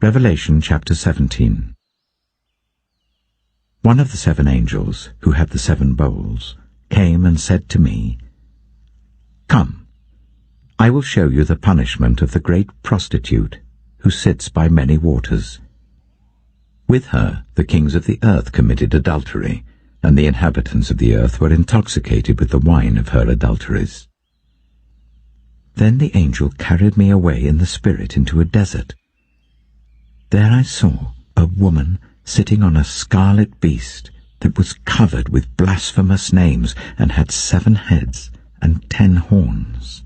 Revelation chapter 17. One of the 7 angels, who had the 7 bowls, came and said to me, "Come, I will show you the punishment of the great prostitute, who sits by many waters. With her the kings of the earth committed adultery, and the inhabitants of the earth were intoxicated with the wine of her adulteries." Then the angel carried me away in the spirit into a desert. There I saw a woman sitting on a scarlet beast that was covered with blasphemous names and had 7 heads and 10 horns.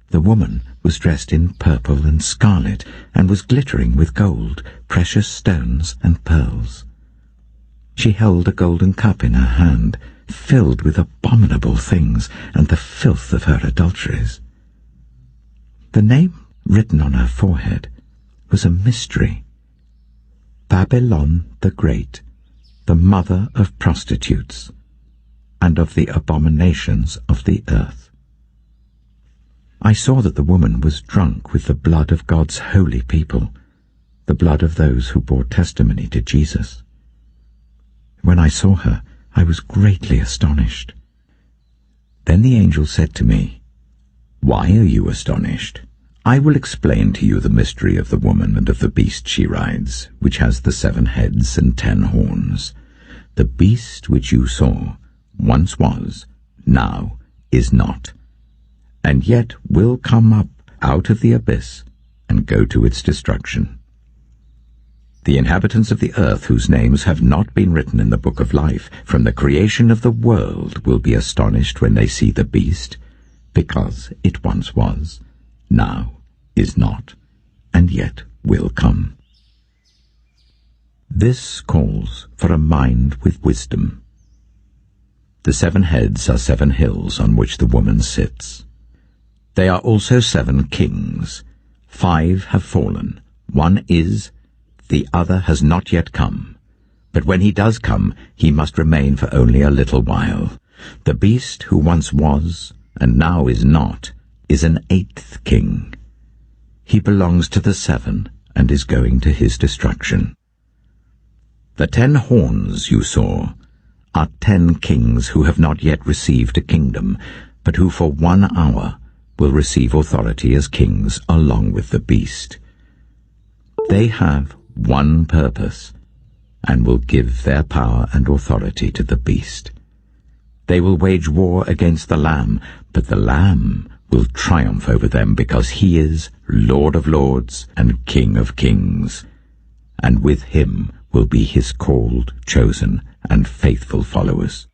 The woman was dressed in purple and scarlet and was glittering with gold, precious stones and pearls. She held a golden cup in her hand, filled with abominable things and the filth of her adulteries. The name written on her forehead was a mystery: Babylon the Great, the mother of prostitutes, and of the abominations of the earth. I saw that the woman was drunk with the blood of God's holy people, the blood of those who bore testimony to Jesus. When I saw her, I was greatly astonished. Then the angel said to me, "Why are you astonished? I will explain to you the mystery of the woman and of the beast she rides, which has the 7 heads and 10 horns. The beast which you saw once was, now is not, and yet will come up out of the abyss and go to its destruction. The inhabitants of the earth, whose names have not been written in the book of life from the creation of the world, will be astonished when they see the beast, because it once was, now is not, and yet will come." This calls for a mind with wisdom. The 7 heads are 7 hills on which the woman sits. They are also 7 kings. 5 have fallen. 1 is, the other has not yet come. But when he does come, he must remain for only a little while. The beast who once was, and now is not, is an 8th king. He belongs to the 7, and is going to his destruction. The 10 horns you saw are 10 kings who have not yet received a kingdom, but who for 1 hour will receive authority as kings along with the beast. They have one purpose, and will give their power and authority to the beast. They will wage war against the Lamb, but the Lamb will triumph over them, because he is Lord of lords and King of kings, and with him will be his called, chosen, and faithful followers.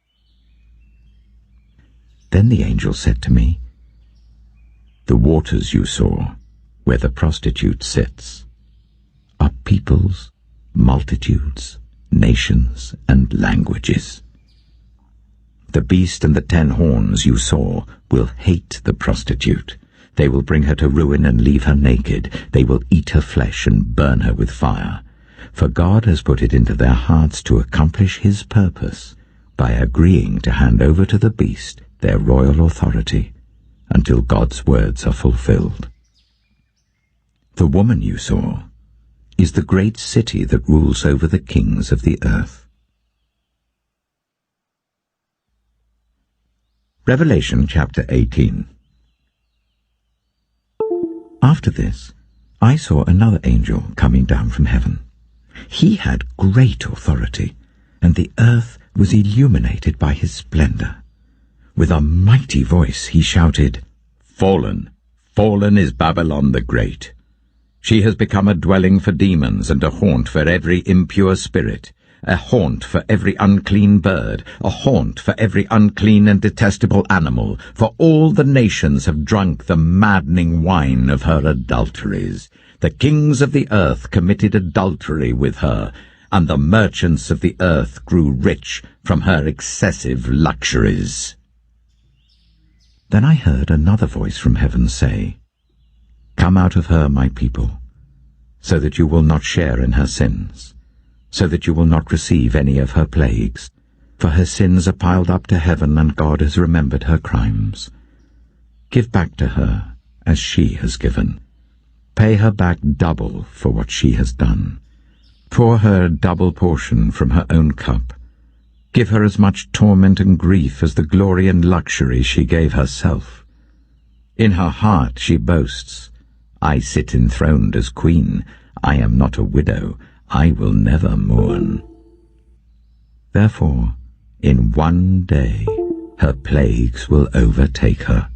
Then the angel said to me, "The waters you saw, where the prostitute sits, are peoples, multitudes, nations, and languages. The beast and the 10 horns you saw will hate the prostitute. They will bring her to ruin and leave her naked. They will eat her flesh and burn her with fire. For God has put it into their hearts to accomplish his purpose by agreeing to hand over to the beast their royal authority until God's words are fulfilled. The woman you saw is the great city that rules over the kings of the earth." Revelation chapter 18. After this, I saw another angel coming down from heaven. He had great authority, and the earth was illuminated by his splendor. With a mighty voice he shouted, "Fallen, fallen is Babylon the Great. She has become a dwelling for demons and a haunt for every impure spirit, a haunt for every unclean bird, a haunt for every unclean and detestable animal, for all the nations have drunk the maddening wine of her adulteries. The kings of the earth committed adultery with her, and the merchants of the earth grew rich from her excessive luxuries." Then I heard another voice from heaven say, "Come out of her, my people, so that you will not share in her sins, so that you will not receive any of her plagues, for her sins are piled up to heaven, and God has remembered her crimes. Give back to her as she has given. Pay her back double for what she has done. Pour her a double portion from her own cup. Give her as much torment and grief as the glory and luxury she gave herself. In her heart she boasts, I sit enthroned as queen. I am not a widow. I will never mourn. Therefore, in one day her plagues will overtake her.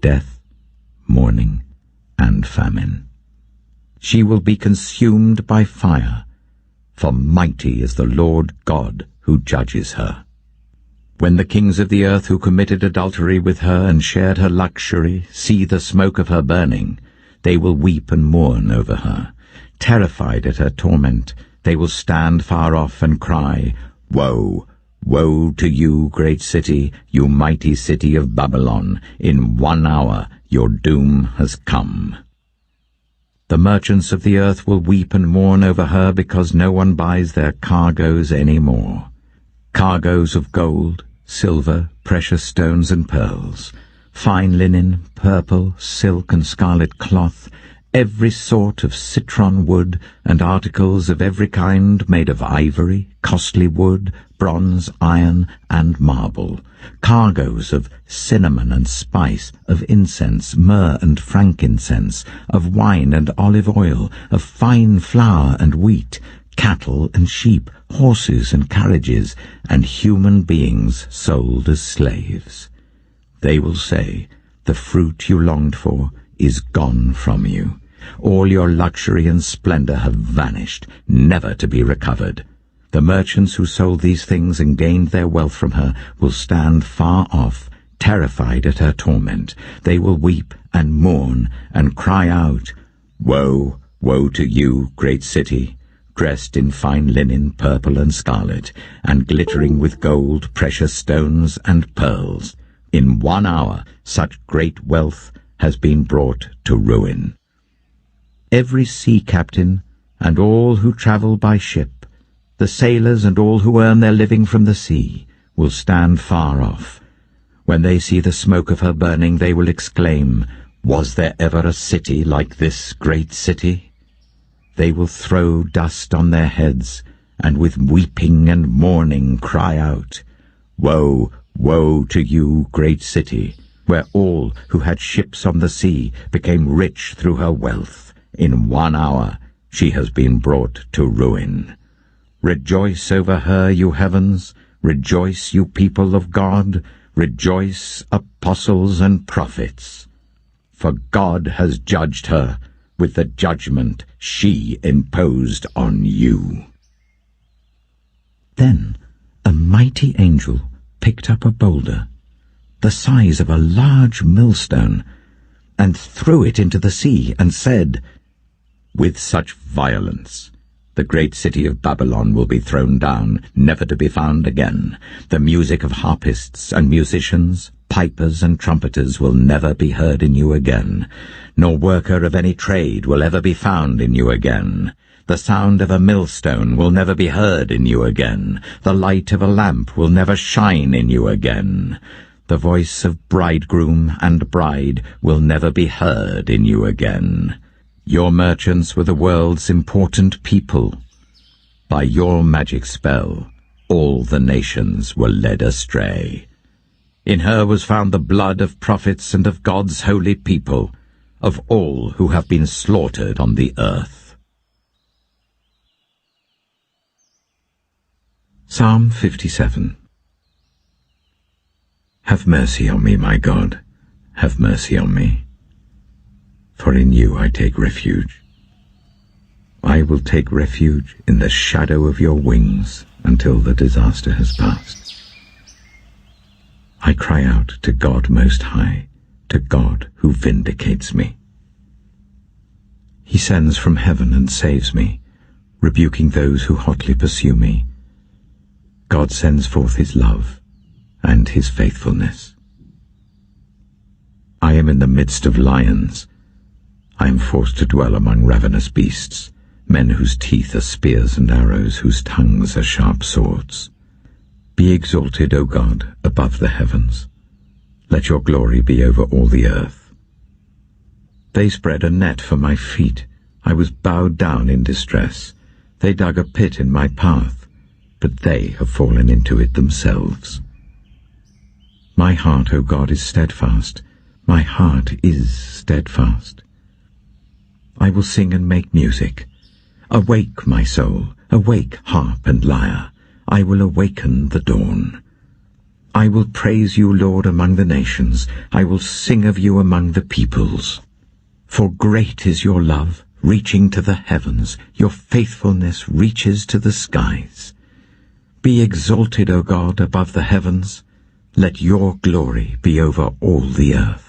Death, mourning, and famine. She will be consumed by fire, for mighty is the Lord God who judges her. When the kings of the earth who committed adultery with her and shared her luxury see the smoke of her burning, they will weep and mourn over her. Terrified at her torment, they will stand far off and cry, Woe! Woe to you, great city, you mighty city of Babylon! In 1 hour your doom has come. The merchants of the earth will weep and mourn over her because no one buys their cargoes any more. Cargoes of gold, silver, precious stones and pearls, fine linen, purple, silk and scarlet cloth, every sort of citron wood, and articles of every kind made of ivory, costly wood, bronze, iron, and marble, cargoes of cinnamon and spice, of incense, myrrh and frankincense, of wine and olive oil, of fine flour and wheat, cattle and sheep, horses and carriages, and human beings sold as slaves. They will say, The fruit you longed for is gone from you. All your luxury and splendor have vanished, never to be recovered. The merchants who sold these things and gained their wealth from her will stand far off, terrified at her torment. They will weep and mourn and cry out, Woe, woe to you, great city, dressed in fine linen, purple and scarlet, and glittering with gold, precious stones and pearls. In 1 hour such great wealth has been brought to ruin. Every sea captain and all who travel by ship, the sailors and all who earn their living from the sea, will stand far off. When they see the smoke of her burning, they will exclaim, Was there ever a city like this great city? They will throw dust on their heads, and with weeping and mourning cry out, Woe, woe to you, great city, where all who had ships on the sea became rich through her wealth. In 1 hour she has been brought to ruin. Rejoice over her, you heavens, rejoice, you people of God, rejoice, apostles and prophets. For God has judged her with the judgment she imposed on you. Then a mighty angel picked up a boulder, the size of a large millstone, and threw it into the sea, and said, With such violence the great city of Babylon will be thrown down, never to be found again. The music of harpists and musicians, pipers and trumpeters will never be heard in you again, nor worker of any trade will ever be found in you again. The sound of a millstone will never be heard in you again. The light of a lamp will never shine in you again. The voice of bridegroom and bride will never be heard in you again. Your merchants were the world's important people. By your magic spell, all the nations were led astray. In her was found the blood of prophets and of God's holy people, of all who have been slaughtered on the earth. Psalm 57. Have mercy on me, my God, have mercy on me. For in you I take refuge. I will take refuge in the shadow of your wings until the disaster has passed. I cry out to God Most High, to God who vindicates me. He sends from heaven and saves me, rebuking those who hotly pursue me. God sends forth his love and his faithfulness. I am in the midst of lions. I am forced to dwell among ravenous beasts, men whose teeth are spears and arrows, whose tongues are sharp swords. Be exalted, O God, above the heavens. Let your glory be over all the earth. They spread a net for my feet. I was bowed down in distress. They dug a pit in my path, but they have fallen into it themselves. My heart, O God, is steadfast. My heart is steadfast. I will sing and make music. Awake, my soul, awake, harp and lyre. I will awaken the dawn. I will praise you, Lord, among the nations. I will sing of you among the peoples. For great is your love, reaching to the heavens. Your faithfulness reaches to the skies. Be exalted, O God, above the heavens. Let your glory be over all the earth.